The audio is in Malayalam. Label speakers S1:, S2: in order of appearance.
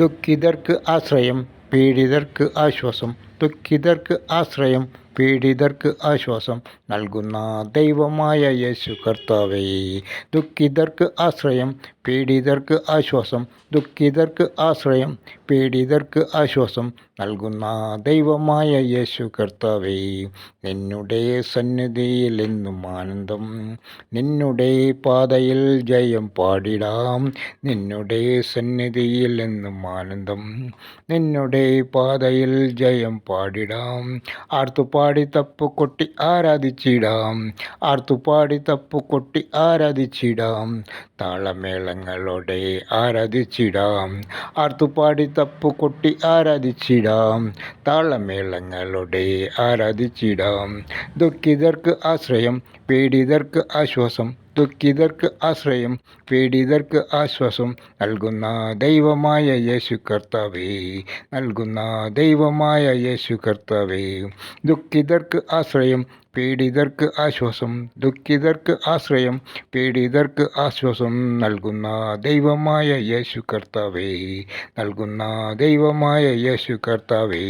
S1: ദുഃഖിതർക്ക് ആശ്രയം പീഡിതർക്ക് ആശ്വാസം. ദുഃഖിതർക്ക് ആശ്രയം പീഡിതർക്ക് ആശ്വാസം നൽകുന്ന ദൈവമായ യേശു കർത്താവേ. ദുഃഖിതർക്ക് ആശ്രയം പീഡിതർക്ക് ആശ്വാസം. ദുഃഖിതർക്ക് ആശ്രയം പീഡിതർക്ക് ആശ്വാസം നൽകുന്ന ദൈവമായ യേശു കർത്താവേ. നിന്നുടെ സന്നിധിയിൽ എന്നും ആനന്ദം, നിന്നുടെ പാതയിൽ ജയം പാടിടാം. നിന്നുടെ സന്നിധിയിൽ എന്നും ആനന്ദം, നിന്നുടെ പാതയിൽ ജയം പാടിടാം. ആർത്തുപാടി തപ്പുകൊട്ടി ആരാധിച്ചിടാം, ആർത്തുപാടി തപ്പുകൊട്ടി ആരാധിച്ചിടാം. താളമേളങ്ങളോടെ ആരാധിച്ചിടാം, ആർത്തുപാടി തപ്പുകൊട്ടി ആരാധിച്ചിടാം. താളമേളങ്ങളോടെ ആരാധിച്ചിടാം. ദുഃഖിതർക്ക് ആശ്രയം പീഡിതർക്ക് ആശ്വാസം. ദുഃഖിതർക്ക് ആശ്രയം പീഡിതർക്ക് ആശ്വാസം നൽകുന്ന ദൈവമായ യേശു കർത്താവേ. നൽകുന്ന ദൈവമായ യേശു കർത്താവേ. ദുഃഖിതർക്ക് ആശ്രയം പീഡിതർക്ക് ആശ്വാസം. ദുഃഖിതർക്ക് ആശ്രയം പീഡിതർക്ക് ആശ്വാസം നൽകുന്ന ദൈവമായ യേശു കർത്താവേ. നൽകുന്ന ദൈവമായ യേശു കർത്താവേ.